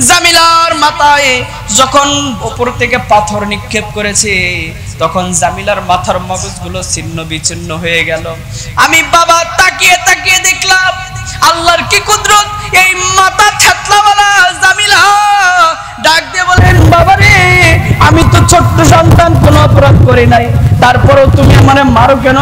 জামিলার মাথায় যখন উপর থেকে পাথর নিক্ষেপ করেছে, তখন জামিলার মাথার মগজগুলো ছিন্ন বিচ্ছিন্ন হয়ে গেল। আমি বাবা তাকিয়ে তাকিয়ে দেখলাম আল্লাহর কি কুদরত, এই মাথা ছাতলাওয়ালা জামিলা ডাক দিয়ে বলেন, বাবা রে, আমি তো ছোট্ট সন্তান, কোনো অপরাধ করি নাই, তারপরেও তুমি আমারে মারো কেন?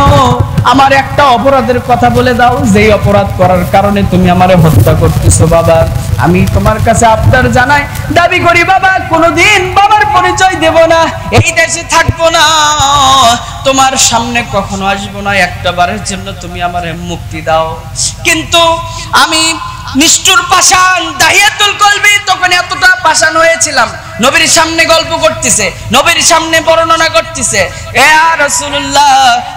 আমার একটা অপরাধের কথা বলে দাও, যেই অপরাধ করার কারণে তুমি আমারে হত্যা করতেছো। বাবা, আমি তোমার কাছে আবদার জানাই, দাবি করি বাবা, কোনোদিন বাবার পরিচয় দেব না, এই দেশে থাকবো না, তোমার সামনে কখনো আসবো না, একটা বারের জন্য তুমি আমারে মুক্তি দাও। কিন্তু আমি নিষ্ঠুর পাষাণ দাহিয়াতুল কলবি, তখন এতটা পাষাণ হয়েছিলাম, নবীর সামনে গল্প করতেছে, নবীর সামনে বর্ণনা করতেছে, এ রাসূলুল্লাহ,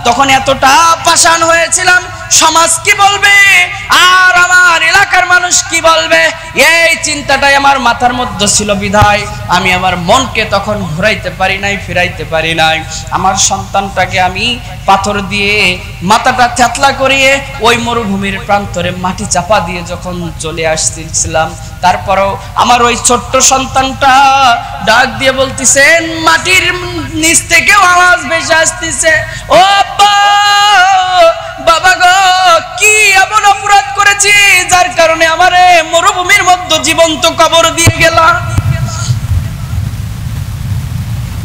তখন এতটা পাষাণ হয়েছিলাম, সমাজ কি বলবে আর আমার এলাকার মানুষ কি বলবে, এই চিন্তাটাই আমার মাথার মধ্যে ছিল। বিধায় আমি আমার মনকে তখন ঘুরাইতে পারি নাই, ফিরাইতে পারি নাই। আমার সন্তানটাকে আমি পাথর দিয়ে মাথাটা থেতলা করিয়ে ওই মরুভূমির প্রান্তরে মাটি চাপা দিয়ে যখন চলে আসতেছিলাম, তারপরও আমার ওই ছোট্ট সন্তানটা ডাক দিয়ে বলতেছেন, মাটির নিচ থেকেও আওয়াজ ভেসে আসতেছে, ও বাবা গো, কি এমন অপরাধ করেছি যার কারণে আমারে মরুভূমির মধ্যে জীবন্ত কবর দিয়ে গেলা?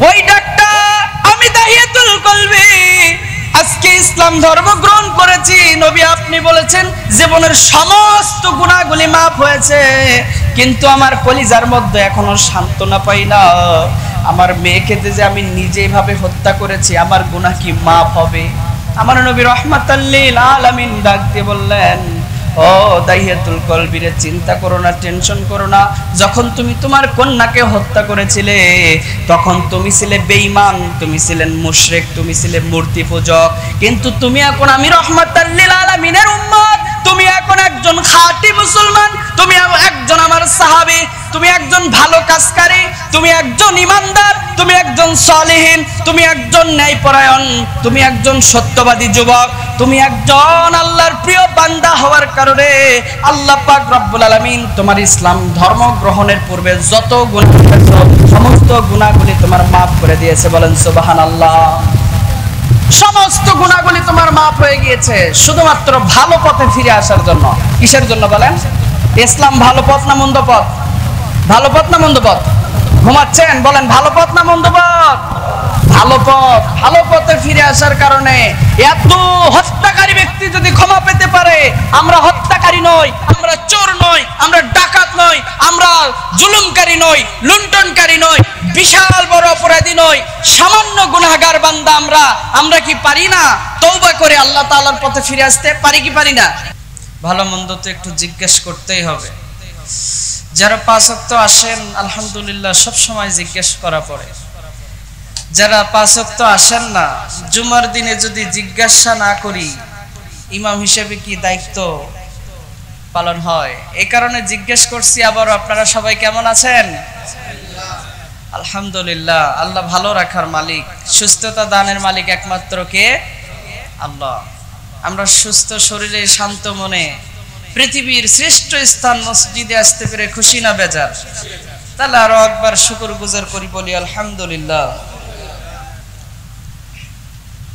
ওই ডাকটা আমি দাহিয়াতুল কলবি, আজকে ইসলাম ধর্ম গ্রহণ করেছি, নবী আপনি বলেছেন জীবনের সমস্ত গুনাহগুলি মাফ হয়েছে, কিন্তু আমার কলিজার মধ্যে এখনো সান্ত্বনা পাই না। আমার মেয়েকে যে আমি নিজেই ভাবে হত্যা করেছি, আমার গুনাহ কি মাফ হবে? আমার নবী রাহমাতাল লিল আলামিন ডাক দিয়ে বললেন, ও দাহিয়াতুল কলবিরে, চিন্তা করো না, টেনশন করো না, যখন তুমি তোমার কন্যাকে হত্যা করেছিলে তখন তুমি ছিলে বেঈমান, তুমি ছিলেন মুশরিক, তুমি ছিলে মূর্তি পূজক, কিন্তু তুমি এখন আমি রাহমাতাল লিল আলামিনের উম্মত, তুমি এখন একজন খাঁটি মুসলমান, তুমি একজন আমার সাহাবী, তুমি একজন ভালো কাজকারী, তুমি একজন ইমানদার, তুমি একজন সালেহিন, তুমি একজন ন্যায়পরায়ণ, তুমি একজন সত্যবাদী যুবক, তুমি একজন আল্লাহর প্রিয় বান্দা হওয়ার কারণে আল্লাহ পাক রব্বুল আলামিন তোমার ইসলাম ধর্ম গ্রহণের পূর্বে যত গুনাহ করেছো সমস্ত গুনাহগুলি তোমার মাফ করে দিয়েছে। বলেন সুবহানাল্লাহ। সমস্ত গুনাহগুলি তোমার মাফ হয়ে গিয়েছে শুধুমাত্র ভালো পথে ফিরে আসার জন্য। কিসের জন্য বলেন? ইসলাম ভালো পথ না মন্দ পথ? ভালো পথ না মন্দ পথ? ঘুমাচ্ছেন? বলেন ভালো পথ না মন্দ পথ? ভালো পথ। ভালো পথে ফিরে আসার কারণে এত হত্যাকারী ব্যক্তি যদি ক্ষমা পেতে পারে, আমরা হত্যাকারী নই, আমরা চোর নই, আমরা ডাকাত নই, আমরা জুলুমকারী নই, লুণ্ঠনকারী নই, বিশাল বড় অপরাধী নই, সামান্য গুনাহগার বান্দা আমরা কি পারি না তওবা করে আল্লাহ তাআলার পথে ফিরে আসতে? পারি কি পারি না? ভালো মন্দ তো একটু জিজ্ঞেস করতেই হবে। যারা 5 ওয়াক্ত আসেন আলহামদুলিল্লাহ, সব সময় জিজ্ঞেস করা পড়ে। যারা 5 ওয়াক্ত আসেন না, জুমার দিনে যদি জিজ্ঞাসা না করি ইমাম হিসেবে কি দায়িত্ব পালন হয়? এই কারণে জিজ্ঞেস করছি। আবার আপনারা সবাই কেমন আছেন? আলহামদুলিল্লাহ। আল্লাহ ভালো রাখার মালিক, সুস্থতা দানের মালিক একমাত্র কে? আল্লাহ। আমরা সুস্থ শরীরে শান্ত মনে পৃথিবীর শ্রেষ্ঠ স্থান মসজিদে আসতে পেরে খুশি না বেজার? তাহলে আরো একবার শুকর গুজার করি, বলি আলহামদুলিল্লাহ।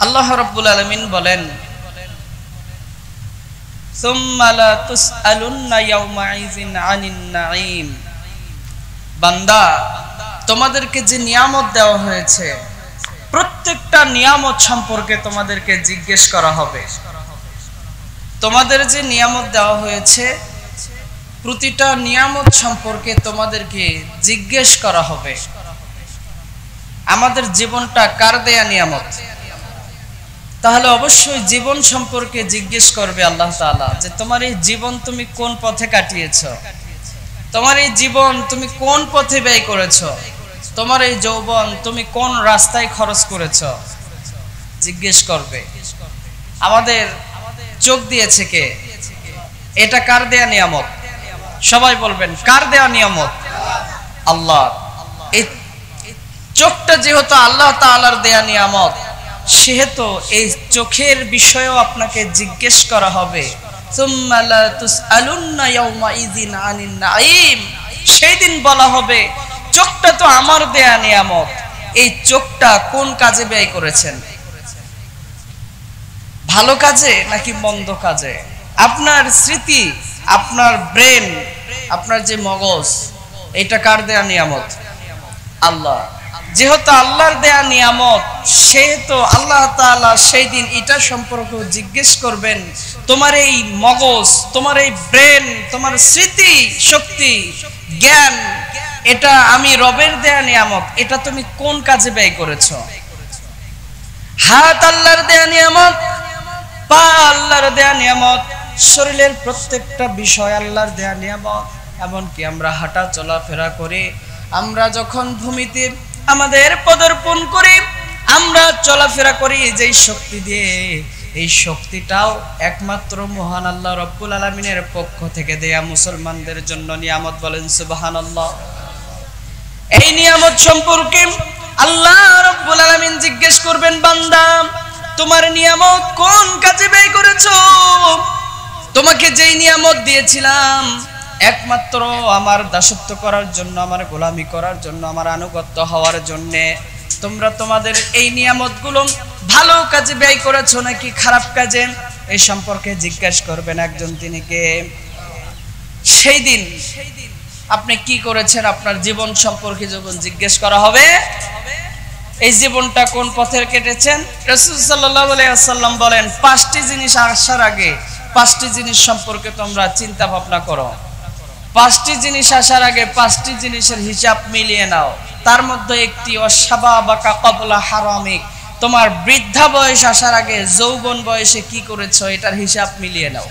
আল্লাহ রাব্বুল আলামিন বলেন, সুম্মা লা তুসআলুন্না ইয়াওমাইযিন আনিন নাঈম। বান্দা, তোমাদেরকে যে নিয়ামত দেওয়া হয়েছে প্রত্যেকটা নিয়ামত সম্পর্কে তোমাদেরকে জিজ্ঞেস করা হবে। তোমাদের যে নিয়ামত দেওয়া হয়েছে প্রতিটা নিয়ামত সম্পর্কে তোমাদেরকে জিজ্ঞেস করা হবে। আমাদের জীবনটা কার দেয়া নিয়ামত? তাহলে অবশ্যই জীবন সম্পর্কে জিজ্ঞেস করবে আল্লাহ তাআলা, যে তোমার এই জীবন তুমি কোন পথে কাটিয়েছো, তোমার এই জীবন তুমি কোন পথে ব্যয় করেছো, তোমার এই যৌবন তুমি কোন রাস্তায় খরচ করেছো, জিজ্ঞেস করবে। আমাদের চোখ দিয়েছে কে? এটা কার দেয়া নিয়ামত? সবাই বলবেন, কার দেয়া নিয়ামত? আল্লাহ। এই চোখটা যেহেতু আল্লাহ তাআলার দেয়া নিয়ামত, সেহেতু এই চোখের বিষয়েও আপনাকে জিজ্ঞেস করা হবে। সুম্মা লা তুসআলুন্না ইয়াওমাইযিন আনিন নাঈম। সেই দিন বলা হবে চোখটা তো আমার দেয়া নিয়ামত, এই চোখটা কোন কাজে ব্যয় করেছেন? ভালো কাজে নাকি মন্দ কাজে? আপনার স্মৃতি, আপনার ব্রেন, আপনার যে মগজ, এটা কার দেয়া নিয়ামত? আল্লাহ। যেহেতু আল্লাহর দেয়া নিয়ামত, সেহেতু আল্লাহ তাআলা সেই দিন এটা সম্পর্কে জিজ্ঞেস করবেন, তোমার এই মগজ, তোমার এই ব্রেন, তোমার স্মৃতি শক্তি, জ্ঞান, এটা আমি রবের দেয়া নিয়ামত, এটা তুমি কোন কাজে ব্যয় করেছো? হাত আল্লাহর দেয়া নিয়ামত, পা আল্লাহর দেয়া নিয়ামত, শরীরের প্রত্যেকটা বিষয় আল্লাহর দেয়া নিয়ামত। এমনকি আমরা হাঁটা চলাফেরা করি, আমরা যখন ভূমিতে আমাদের পদার্পণ করি, আমরা চলাফেরা করি যেই শক্তি দিয়ে, এই শক্তিটাও একমাত্র মহান আল্লাহ রব্বুল আলামিনের পক্ষ থেকে দেয়া মুসলমানদের জন্য নিয়ামত। বলেন সুবহানাল্লাহ। এই নিয়ামত সম্পর্কে আল্লাহ রব্বুল আলামিন জিজ্ঞেস করবেন, বান্দা তোমার নিয়ামত কোন কাজে ব্যয় করেছো? তোমাকে যেই নিয়ামত দিয়েছিলাম একমাত্র আমার দাসত্ব করার জন্য, আমার গোলামি করার জন্য, আমার আনুগত্য হওয়ার জন্য, তোমরা তোমাদের এই নিয়ামতগুলো ভালো কাজে ব্যয় করেছো নাকি খারাপ কাজে? এই সম্পর্কে জিজ্ঞাসা করবেন একজন, তিনি কে? সেই দিন আপনি কি করেছেন আপনার জীবন সম্পর্কে যখন জিজ্ঞেস করা হবে, এই জীবনটা কোন পথে কেটেছেন? রাসূল সাল্লাল্লাহু আলাইহি ওয়াসাল্লাম বলেন, 5টি জিনিস আসার আগে 5টি জিনিস সম্পর্কে তোমরা চিন্তা ভাবনা করো। 5টি জিনিস আসার আগে 5টি জিনিসের হিসাব মিলিয়ে নাও। তার মধ্যে একটি অশাবাবাকা ক্বাবলা হারামিক, তোমার বৃদ্ধা বয়স আসার আগে যৌবন বয়সে কি করেছো এটার হিসাব মিলিয়ে নাও।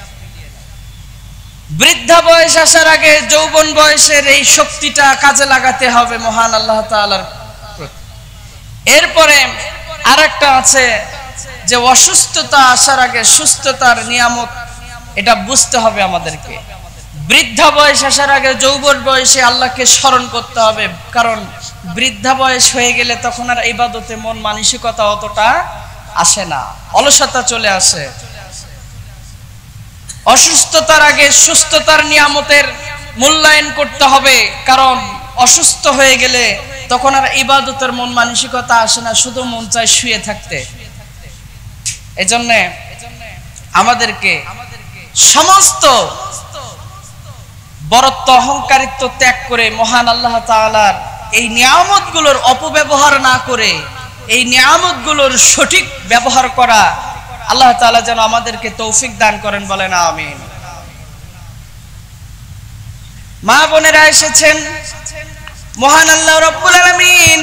বৃদ্ধা বয়স আসার আগে যৌবন বয়সের এই শক্তিটা কাজে লাগাতে হবে মহান আল্লাহ তাআলার প্রতি। এরপরে আরেকটা আছে যে অসুস্থতা আসার আগে সুস্থতার নিয়ামত, এটা বুঝতে হবে আমাদেরকে। বৃদ্ধা বয়স আসার আগে যৌবন বয়সে আল্লাহকে স্মরণ করতে হবে, কারণ বৃদ্ধা বয়স হয়ে গেলে তখন আর ইবাদতে মন মানসিকতা অতটা আসে না, অলসতা চলে আসে। অসুস্থতার আগে সুস্থতার নিয়ামতের মূল্যায়ন করতে হবে, কারণ অসুস্থ হয়ে গেলে তখন আর ইবাদতের মন মানসিকতা আসে না, শুধু মন চায় শুয়ে থাকতে। এজন্য আমাদেরকে সমস্ত বরত্ব অহংকারিত্ব ত্যাগ করে মহান আল্লাহ তাআলার এই নিয়ামতগুলোর অপব্যবহার না করে এই নিয়ামতগুলোর সঠিক ব্যবহার করা আল্লাহ তাআলা যেন আমাদেরকে তৌফিক দান করেন। বলেন আমিন। মা বোনেরা এসেছেন, মহান আল্লাহ রব্বুল আলামিন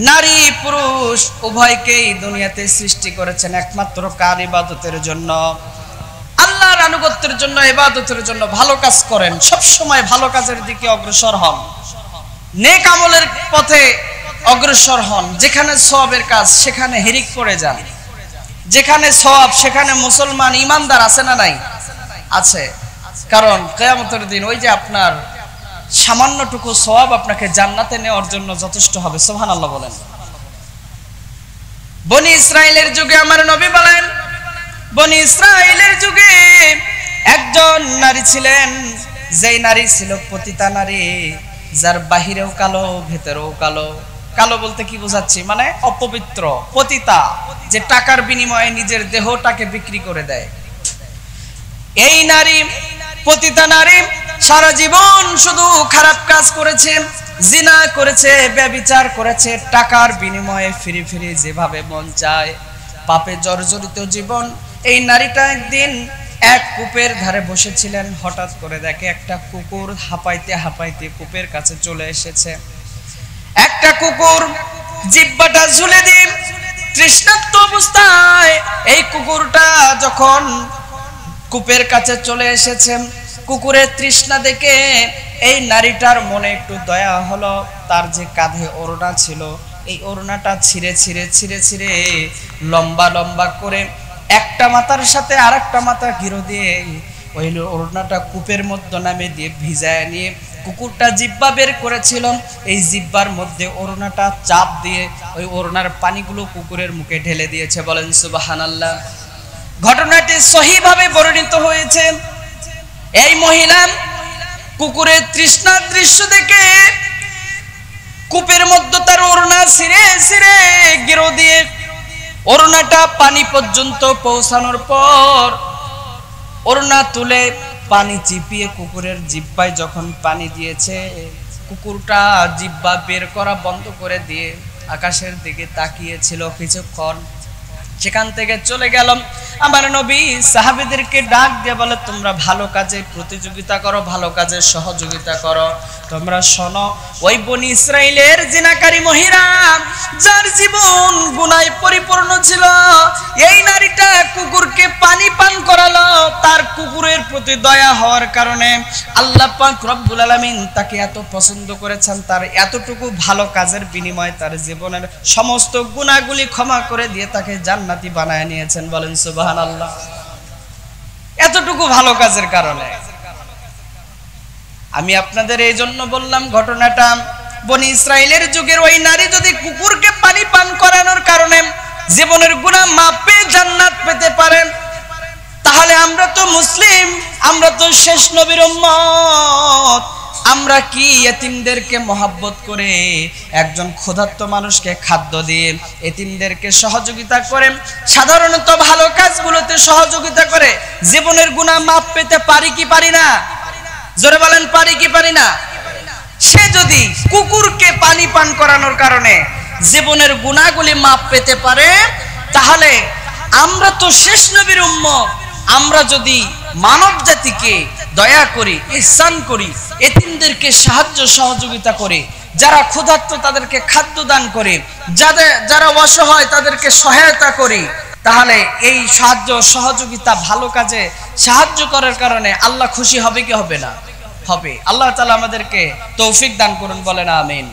নারী পুরুষ উভয়কেই দুনিয়াতে সৃষ্টি করেছেন একমাত্র কার? ইবাদতের জন্য, আল্লাহর আনুগত্যের জন্য, ইবাদতের জন্য। ভালো কাজ করেন, সব সময় ভালো কাজের দিকে অগ্রসর হন, নেক আমলের পথে অগ্রসর হন। যেখানে সওয়াবের কাজ সেখানে হিরিক করে যান, যেখানে সওয়াব সেখানে মুসলমান ইমানদার আছে না নাই? আছে। কারণ কিয়ামতের দিন ওই যে আপনার সামান্যটুকু সওয়াব আপনাকে জান্নাতে নেওয়ার জন্য যথেষ্ট হবে। সুবহানাল্লাহ বলেন। বনি ইসরাইলের যুগে আমার নবী বলেন, বনি ইসরাইলের যুগে একজন নারী ছিলেন, যেই নারী ছিল পতিতা নারী, যার বাহিরেও কালো ভেতরেও কালো। কালো বলতে কি বোঝাচ্ছি? মানে অপবিত্র, পতিতা, যে টাকার বিনিময়ে নিজের দেহটাকে বিক্রি করে দেয়। এই নারী, পতিতা নারী, সারা জীবন শুধু খারাপ কাজ করেছে, জিনা করেছে, ব্যভিচার করেছে, টাকার বিনিময়ে ফিরে ফিরে যেভাবে মন চায়, পাপে জর্জরিত জীবন। এই নারীটা একদিন এক কূপের ধারে বসেছিলেন, হঠাৎ করে দেখে একটা কুকুর হাঁপাইতে হাঁপাইতে কূপের কাছে চলে এসেছে। একটা কুকুর জিহ্বাটা ঝুলে দিয়ে তৃষ্ণার্ত অবস্থায় এই কুকুরটা যখন কূপের কাছে চলে এসেছে, কুকুরের তৃষ্ণা দেখে এই নারীটার মনে একটু দয়া হলো। তার যে কাঁধে ওড়না ছিল, এই ওড়নাটা ছিঁড়ে ছিঁড়ে ছিঁড়ে ছিঁড়ে লম্বা লম্বা করে একটা মাথার সাথে আর একটা মাথা ঘিরো দিয়ে ওই ওড়নাটা কূপের মধ্যে নামে দিয়ে ভিজায় নিয়ে কুকুরটা জিহ্বা বের করেছিল, এই জিহ্বার মধ্যে ওড়নাটা চাপ দিয়ে ওই ওড়নার পানিগুলো কুকুরের মুখে ঢেলে দিয়েছে। বলেন সুবহানাল্লাহ। ঘটনাটি সহিভাবে বর্ণিত হয়েছে। এই মহিলা কুকুরের তৃষ্ণার দৃশ্য দেখে কূপের মধ্যে তার ওড়না ছিঁড়ে ছিঁড়ে গিরো দিয়ে ওড়নাটা পানি পর্যন্ত পৌঁছানোর পর ওড়না তুলে পানি চিপিয়ে কুকুরের জিহ্বায় যখন পানি দিয়েছে, কুকুরটা জিহ্বা বের করা বন্ধ করে দিয়ে আকাশের দিকে তাকিয়েছিল কিছুক্ষণ, সেখান থেকে চলে গেলাম। আমার নবী সাহাবীদেরকে ডাক দিয়ে বলে, তোমরা ভালো কাজে প্রতিযোগিতা করো, ভালো কাজে সহযোগিতা করো। তোমরা শোনো, ওই বনি ইসরাইলের জিনাকারী মহিলা যার জীবন গুনায় পরিপূর্ণ ছিল, এই নারীটা কুকুরকে পানি পান করালো। তার কুকুরের প্রতি দয়া হওয়ার কারণে আল্লাহ পাক রব্বুল আলামিন তাকে এত পছন্দ করেছেন, তার এতটুকু ভালো কাজের বিনিময়ে তার জীবনের সমস্ত গুনাহগুলি ক্ষমা করে দিয়ে তাকে জান্নাতি বানায় নিয়েছেন। বলেন সুবহানাল্লাহ। এতটুকু ভালো কাজের কারণে। আমি আপনাদের এই জন্য বললাম ঘটনাটা, বনি ইসরাইলের যুগের ওই নারী যদি কুকুরকে পানি পান করানোর কারণে জীবনের গুনাহ মাফ পেয়ে জান্নাত পেতে পারেন, তাহলে আমরা তো মুসলিম, আমরা তো শেষ নবীর উম্মত, আমরা কি এতিমদেরকে মহব্বত করে, একজন ক্ষুধার্ত মানুষকে খাদ্য দিয়ে, এতিমদেরকে সহযোগিতা করে, সাধারণত ভালো কাজগুলোতে সহযোগিতা করে জীবনের গুনাহ মাফ পেতে পারি কি পারি না? জোরে বলেন, পারি কি পারি না? সে যদি কুকুরকে পানি পান করানোর কারণে জীবনের গুনাহগুলি মাফ পেতে পারে, তাহলে আমরা তো শেষ নবীর উম্মত, আমরা যদি মানব জাতিকে দয়া করি, ইহসান করি, এতিমদেরকে সাহায্য সহযোগিতা করে, যারা ক্ষুধার্ত তাদেরকে খাদ্য দান করে, যারা অসহায় তাদেরকে সহায়তা করি, তাহলে এই সাহায্য সহযোগিতা ভালো কাজে সাহায্য করার কারণে আল্লাহ খুশি হবে কি হবে না? হবে। আল্লাহ তাআলা আমাদেরকে তৌফিক দান করুন, বলেন আমিন।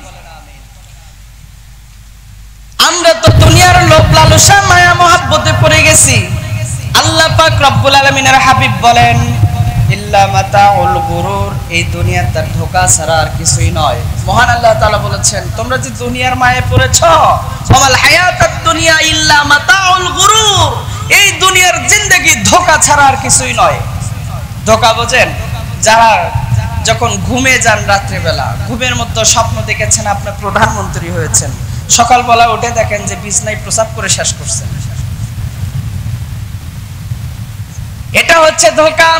আমরা তো দুনিয়ার লোভ লালসা মায়া মহব্বতে পড়ে গেছি। আল্লাহ পাক রব্বুল আলামিনের হাবিব বলেন, ইল্লা মাতাউল গুরুর, এই দুনিয়া তার ধোঁকা ছাড়া আর কিছুই নয়। মহান আল্লাহ তাআলা বলেছেন, তোমরা যে দুনিয়ার মায়ে পড়েছো, ওয়াল হায়াতাদ দুনিয়া ইল্লা মাতাউল গুরুর, এই দুনিয়ার জিন্দেগি ধোঁকা ছাড়া আর কিছুই নয়। ধোঁকা বোঝেন? যারা যখন ঘুমে যান রাত্রিবেলা, ঘুমের মধ্যে স্বপ্ন দেখেছেন আপনি প্রধানমন্ত্রী হয়েছেন, সকালবেলা উঠে দেখেন যে বিছনায় প্রসাব করে শেষ করছেন, এটা হচ্ছে ধোঁকা।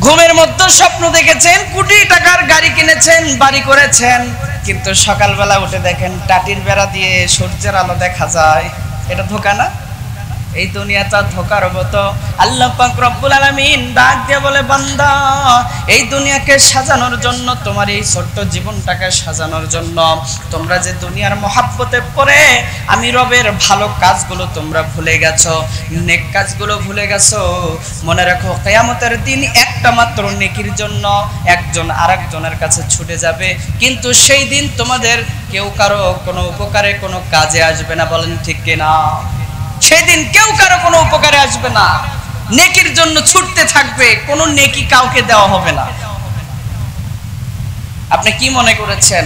ঘুমের মধ্যে স্বপ্ন দেখেছেন কোটি টাকার গাড়ি কিনেছেন, বাড়ি করেছেন, কিন্তু সকালবেলা উঠে দেখেন টাটির বেড়া দিয়ে সূর্যের আলো দেখা যায়, এটা ধোঁকা না? এই দুনিয়াটা ধোঁকার মতো। আল্লাহ পাক রব্বুল আলামিন ডাক দিয়ে বলে, বান্দা, এই দুনিয়াকে সাজানোর জন্য, তোমার এই ছোট্ট জীবনটাকে সাজানোর জন্য তোমরা যে দুনিয়ার মহব্বতে পড়ে আমি রবের ভালো কাজগুলো তোমরা ভুলে গেছো, নেক কাজগুলো ভুলে গেছো। মনে রাখো, কিয়ামতের দিন একটা মাত্র নেকির জন্য একজন আরেকজনের কাছে ছুটে যাবে, কিন্তু সেই দিন তোমাদের কেউ কারো কোনো উপকারে কোনো কাজে আসবে না। বলেন ঠিক কিনা? সেদিন কেউ কারো কোনো উপকারে আসবে না, নেকির জন্য ছুটতে থাকবে, কোনো নেকি কাউকে দেওয়া হবে না। আপনি কি মনে করেছেন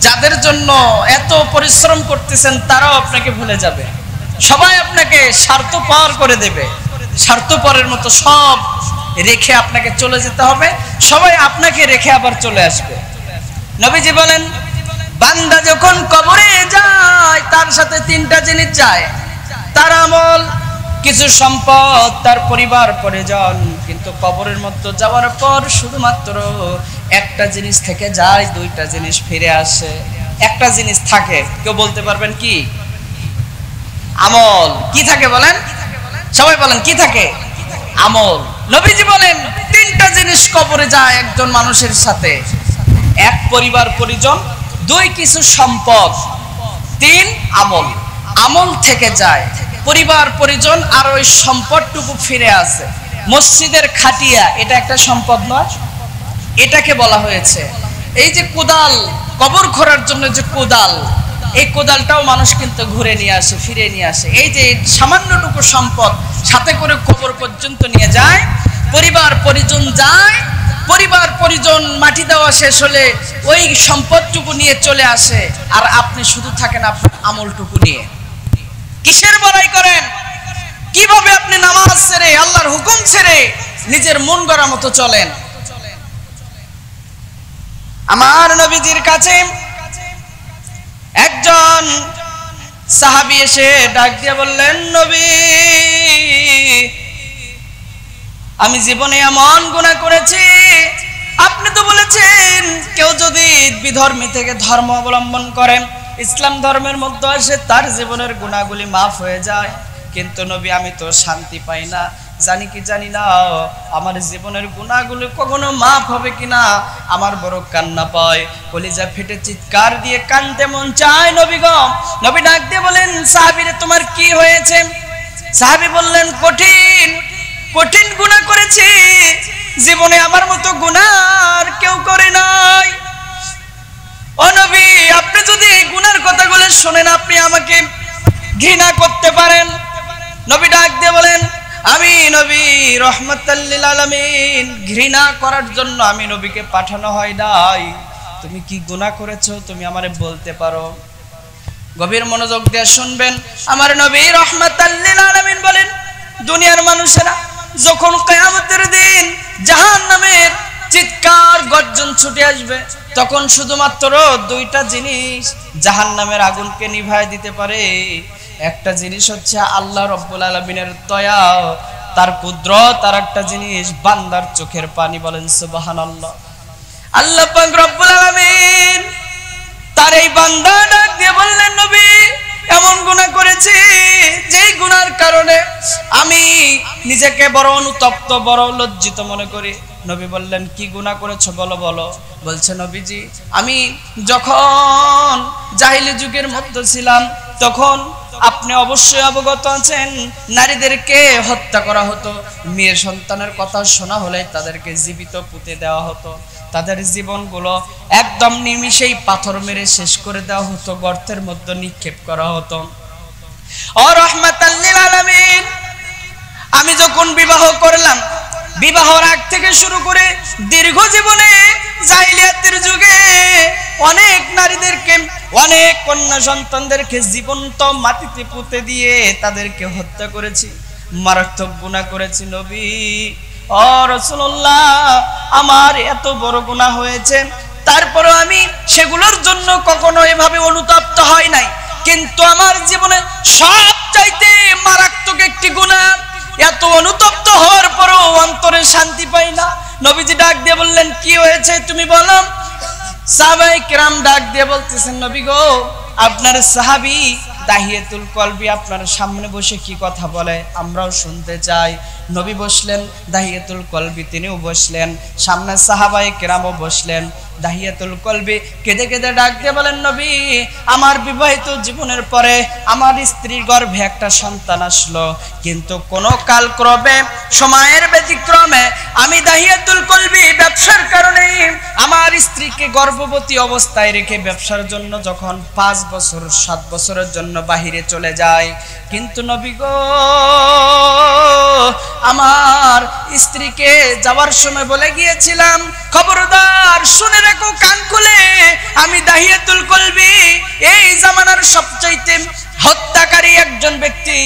যাদের জন্য এত পরিশ্রম করতেছেন তারাও আপনাকে ভুলে যাবে? সবাই আপনাকে স্বার্থপর করে দেবে, স্বার্থপরের মতো সব রেখে আপনাকে চলে যেতে হবে, সবাই আপনাকে রেখে আবার চলে আসবে। নবীজি বলেন, বান্দা যখন কবরে যায় তার সাথে তিনটা জিনিস যায়, তার আমল, কিছু সম্পদ, তার পরিবার পরিজন, কিন্তু কবরের মধ্যে যাওয়ার পর শুধুমাত্র একটা জিনিস থেকে যায়, দুইটা জিনিস ফিরে আসে। একটা জিনিস থাকে, কেউ বলতে পারবেন কি? আমল। কি থাকে বলেন? সবাই বলেন, কি থাকে? আমল। নবীজি বলেন, তিনটা জিনিস কবরে যায় একজন মানুষের সাথে, এক পরিবার পরিজন, দুই কিছু সম্পদ, তিন আমল। আমল থেকে যায়, পরিবার পরিজন, আর ওই সম্পদটুকু ফিরে আসে। মসজিদের খাটিয়া, এটা একটা সম্পদ নয়? এটাকে বলা হয়েছে, এই যে কোদাল, কবর খোঁড়ার জন্য যে কোদাল, এই কোদালটাও মানুষ কিন্তু ঘুরে নিয়ে আসে, ফিরে নিয়ে আসে। এই যে সামান্যটুকু সম্পদ সাথে করে কবর পর্যন্ত নিয়ে যায়, পরিবার পরিজন যায়, পরিবার পরিজন মাটি দেওয়া শেষ হলে ওই সম্পদটুকু নিয়ে চলে আসে, আর আপনি শুধু থাকেন আপনার আমলটুকু নিয়ে। কিসের বড়াই করেন? কিভাবে আপনি নামাজ ছেড়ে, আল্লাহর হুকুম ছেড়ে নিজের মন গড়া মতো চলেন? আমার নবীজির কাছে একজন সাহাবী এসে ডাক দিয়ে বললেন, নবী, আমি জীবনে এমন গুনাহ করেছি, আপনি তো বলেছেন কেউ যদি বিধর্মী থেকে ধর্ম অবলম্বন করে, ইসলাম ধর্মের মধ্যে আসে, তার জীবনের গুনাহগুলি মাফ হয়ে যায়। কিন্তু নবী, আমি তো শান্তি পাই না, জানি কি জানি না আমার জীবনের গুনাহগুলো কখনো মাফ হবে কিনা, আমার বড় কান্না পায়, কলিজা ফেটে চিৎকার দিয়ে কাঁদতে মন চায়। নবী গো, নবী ডাক দিয়ে বলেন, সাহাবীরে তোমার কি হয়েছে? সাহাবী বললেন, কঠিন কঠিন গুনাহ করেছি, জীবনে আমার মতো গুনাহ আর কেউ করে নাই। ও নবী, আপনি যদি এই গুনার কথাগুলো শুনেন, আপনি আমাকে ঘৃণা করতে পারেন। নবী ডাক দিয়ে বলেন, আমি নবী রহমাতাল লিল আলামিন, ঘৃণা করার জন্য আমি নবীকে পাঠানো হয় নাই। তুমি কি গুনাহ করেছো তুমি আমারে বলতে পারো? গভীর মনোযোগ দিয়ে শুনবেন। আমার নবী রহমাতাল লিল আলামিন বলেন, দুনিয়ার মানুষেরা যখন কিয়ামতের দিন জাহান্নামের চিৎকার গর্জন ছুটে আসবে, তখন শুধুমাত্র দুইটা জিনিস জাহান্নামের আগুনকে নিভায় দিতে পারে। একটা জিনিস হচ্ছে আল্লাহ রাব্বুল আলামিনের দয়া, তার কুদরত, আর একটা জিনিস বান্দার চোখের পানি। বলেন সুবহানাল্লাহ। আল্লাহ পাক রব্বুল আলামিন তার এই বান্দা ডাক দিয়ে বললেন, নবী, এমন গুনাহ করেছি যেই গুনার কারণে আমি নিজেকে বড় অনুতপ্ত, বড় লজ্জিত মনে করি। নবী বললেন, কি গুনাহ করেছো বলো বলো। বলছে, নবীজি, আমি যখন জাহিলি যুগের মধ্যে ছিলাম, তখন আপনি অবশ্যই অবগত আছেন, নারীদেরকে হত্যা করা হতো, মেয়ে সন্তানের কথা শোনা হলে তাদেরকে জীবিত পুঁতে দেওয়া হতো, তাদের জীবনগুলো একদম নিমিষেই পাথর মেরে শেষ করে দেওয়া হতো, গর্তের মধ্যে নিক্ষেপ করা হতো। ও রাহমাতাল লিল আলামিন, আমি যখন বিবাহ করলাম, বিবাহের আগ থেকে শুরু করে দীর্ঘ জীবনে জাহিলিয়াতের যুগে অনেক নারীদেরকে, অনেক কন্যা সন্তানদেরকে জীবন্ত মাটিতে পুঁতে দিয়ে তাদেরকে হত্যা করেছি, মারাত্মক গুনাহ করেছি। নবী ও রাসূলুল্লাহ, আমার এত বড় গুনাহ হয়েছে, তারপরে আমি সেগুলোর জন্য কখনো এভাবে অনুতপ্ত হই নাই। কিন্তু আমার জীবনে সবচাইতে মারাত্মক একটি গুনাহ, এত অনুতপ্ত হওয়ার পরও অন্তরে শান্তি পাই না। নবীজি ডাক দিয়ে বললেন, কি হয়েছে তুমি বলো। সাহাবায়ে কেরাম ডাক দিয়ে বলতেছেন, নবী গো, আপনার সাহাবী দাহিয়াতুল কলবি আপনার সামনে বসে কি কথা বলে আমরাও শুনতে চাই। নবী বসলেন, দাহিয়াতুল কলবি তিনিও বসলেন, সামনে সাহাবায়ে কেরামও বসলেন। দাহিয়াতুল কলবি কেঁদে কেঁদে ডাক দিয়ে বলেন, নবী, আমার বিবাহিত জীবনের পরে আমার স্ত্রীর গর্ভে একটা সন্তান আসলো, কিন্তু কোনো কালক্রমে, সময়ের ব্যতিক্রমে আমি দাহিয়াতুল কলবি ব্যবসার কারণে আমার স্ত্রীকে গর্ভবতী অবস্থায় রেখে ব্যবসার জন্য যখন 5 বছর 7 বছরের জন্য বাহিরে চলে যায়, কিন্তু নবী গো, আমার স্ত্রীকে যাওয়ার সময় বলে গিয়েছিলাম, খবরদার শুনে রাখো, কান খুলে, আমি দাহিয়াতুল কলবি এই জামানার সবচাইতে হত্যাকারী একজন ব্যক্তি।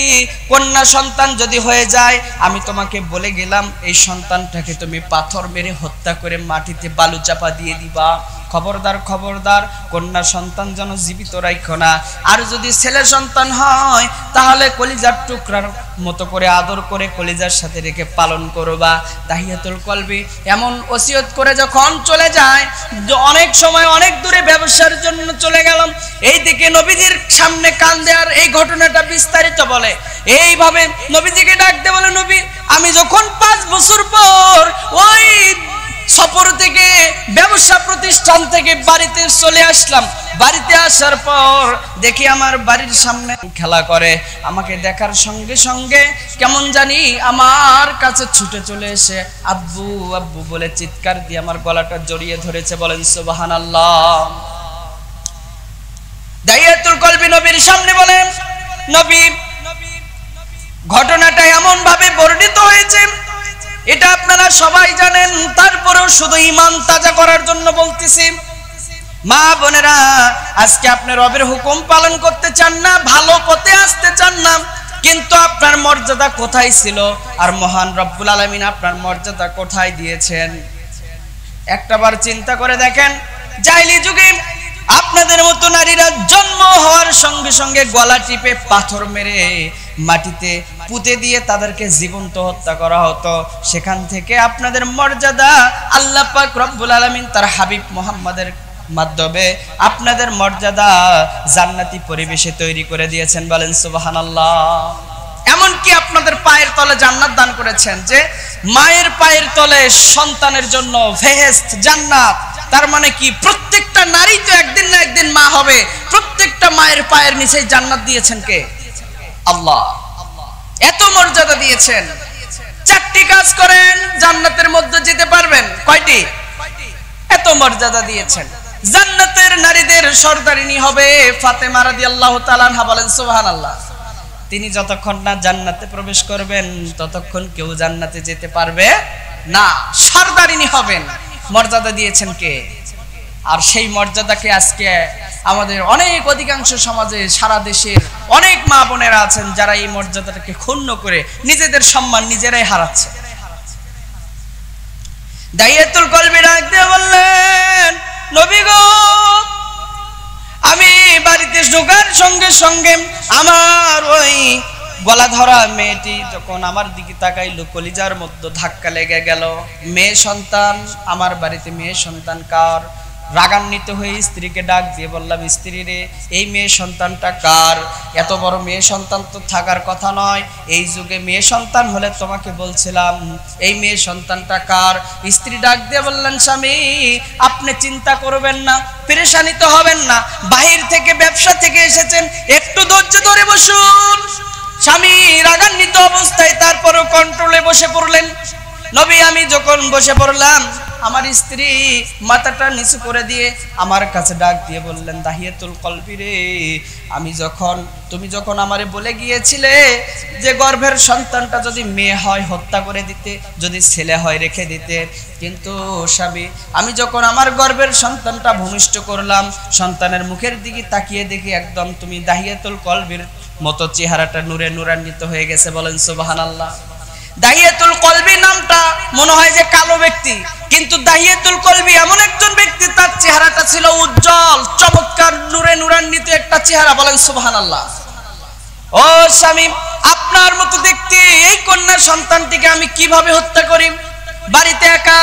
কন্যা সন্তান যদি হয়ে যায়, আমি তোমাকে বলে গেলাম, এই সন্তানটাকে তুমি পাথর মেরে হত্যা করে মাটিতে বালু চাপা দিয়ে দিবা। খবরদার খবরদার, কন্যা সন্তান যেন জীবিত রাখো না। আর যদি ছেলে সন্তান হয়, তাহলে কলিজার টুকরার মতো করে আদর করে কলিজার সাথে রেখে পালন করবা। দাহিয়াতুল কলবি এমন ওসিয়ত করে যখন চলে যায়, অনেক সময় অনেক দূরে ব্যবসার জন্য চলে গেলাম, এইদিকে নবীজির সামনে কান্দে আর এই ঘটনাটা বিস্তারিত বলে। এইভাবে নবীজিকে ডাক দিয়ে বলে, নবী, আমি যখন 5 বছর পর ওই সফর থেকে, ব্যবসা প্রতিষ্ঠান থেকে বাড়িতে চলে আসলাম, বাড়িতে আসার পর দেখি আমার বাড়ির সামনে খেলা করে, আমাকে দেখার সঙ্গে সঙ্গে কেমন জানি আমার কাছে ছুটে চলে এসে আব্বু আব্বু বলে চিৎকার দিয়ে আমার গলাটা জড়িয়ে ধরেছে। বলেন সুবহানাল্লাহ। দাহিয়াতুল কলবি নবীর সামনে বলেন, নবী, ঘটনাটা এমন ভাবে বর্ণিত হয়েছে, এটা আপনারা সবাই জানেন, তারপরেও শুধু ঈমান তাজা করার জন্য বলতেছি। মা বোনেরা, আজকে আপনি রবের হুকুম পালন করতে চান না, ভালো পথে আসতে চান না, কিন্তু আপনার মর্যাদা কোথায় ছিল আর মহান রব্বুল আলামিন আপনার মর্যাদা কোথায় দিয়েছেন? একটাবার চিন্তা করে দেখেন। জাহেলি যুগে আপনাদের মতো নারীরা জন্ম হওয়ার সঙ্গে সঙ্গে গলা টিপে পাথর মেরে মাটিতে পুঁতে দিয়ে তাদেরকে জীবন্ত হত্যা করা হতো। সেখান থেকে আপনাদের মর্যাদা আল্লাহ পাক রব্বুল আলামিন তার হাবিব মুহাম্মাদের মাধ্যমে আপনাদের মর্যাদা জান্নাতি পরিবেশে তৈরি করে দিয়েছেন। বলেন সুবহানাল্লাহ। এমনকি আপনাদের পায়ের তলে জান্নাত দান করেছেন, যে মায়ের পায়ের তলে সন্তানের জন্য ভেহেশত জান্নাত। তার মানে কি, প্রত্যেকটা নারী তো একদিন না একদিন মা হবে। প্রত্যেকটা মায়ের পায়ের নিচে জান্নাত দিয়েছেন কে? আল্লাহ। এত মর্যাদা দিয়েছেন। 4টি কাজ করেন জান্নাতের মধ্যে যেতে পারবেন। কয়টি? এত মর্যাদা দিয়েছেন। জান্নাতের নারীদের সর্দারিনী হবে ফাতেমা রাদিয়াল্লাহু তাআলা আনহা। বলেন সুবহানাল্লাহ। তিনি যতক্ষণ না জান্নাতে প্রবেশ করবেন ততক্ষণ কেউ জান্নাতে যেতে পারবে না। সর্দারিনী হবেন। মর্যাদা দিয়েছেন কে? আর সেই মর্যাদাকে আজকে আমাদের অনেক অধিকাংশ সমাজে, সারা দেশের অনেক মা বোনেরা আছেন যারা এই মর্যাদাটাকে ক্ষুণ্ণ করে নিজেদের সম্মান নিজেরাই হারাচ্ছে। দাইয়াতুল কলবি ডাক দিয়ে বললেন, নবী গো, আমি বাড়িতে ঢোকার সঙ্গে সঙ্গে আমার ওই গলা ধরা মেয়েটি যখন আমার দিকে তাকাইলো, কলিজার মধ্যে ধাক্কা লেগে গেল। মেয়ে সন্তান, আমার বাড়িতে মেয়ে সন্তান কার? রাগান্বিত হয়ে স্ত্রীকে ডাক দিয়ে বললাম, স্ত্রী রে, এই মেয়ে সন্তানটা কার? এত বড় মেয়ে সন্তান তো থাকার কথা নয়। এই যুগে মেয়ে সন্তান হলে তোমাকে বলছিলাম, এই মেয়ে সন্তানটা কার? স্ত্রী ডাক দিয়ে বললেন, স্বামী আপনি চিন্তা করবেন না, পেরেশানিত হবেন না। বাহির থেকে ব্যবসা থেকে এসেছেন, একটু ধৈর্য ধরে বসুন। স্বামী রাগান্বিত অবস্থায় তারপরও কন্ট্রোলে বসে পড়লেন। নবী আমি যখন বসে পড়লাম, আমার স্ত্রী মাথাটা নিচু করে দিয়ে আমার কাছে ডাক দিয়ে বললেন, দাহিয়াতুল কলবি রে, তুমি যখন আমারে বলে গিয়েছিলে যে গর্ভের সন্তানটা যদি মেয়ে হয় হত্যা করে দিতে, যদি ছেলে হয় রেখে দিতে, কিন্তু স্বামী আমি যখন আমার গর্ভের সন্তানটা ভূমিষ্ঠ করলাম, সন্তানের মুখের দিকে তাকিয়ে দেখি একদম তুমি দাহিয়াতুল কলবির মতো চেহারাটা নূরে নূরান্বিত হয়ে গেছে। বলেন সুবহানাল্লাহ। দাহিয়াতুল কলবি নামটা মনে হয় যে কালো ব্যক্তি, কিন্তু দাহিয়াতুল কলবি এমন একজন ব্যক্তি, তার চেহারাটা ছিল উজ্জ্বল, চমৎকার, নূরে নূরান্বিত একটা চেহারা। বলেন সুবহানাল্লাহ। ও স্বামী, আপনার মতো দেখতে এই কন্যা সন্তানটিকে আমি কিভাবে হত্যা করি? বাড়িতে একা।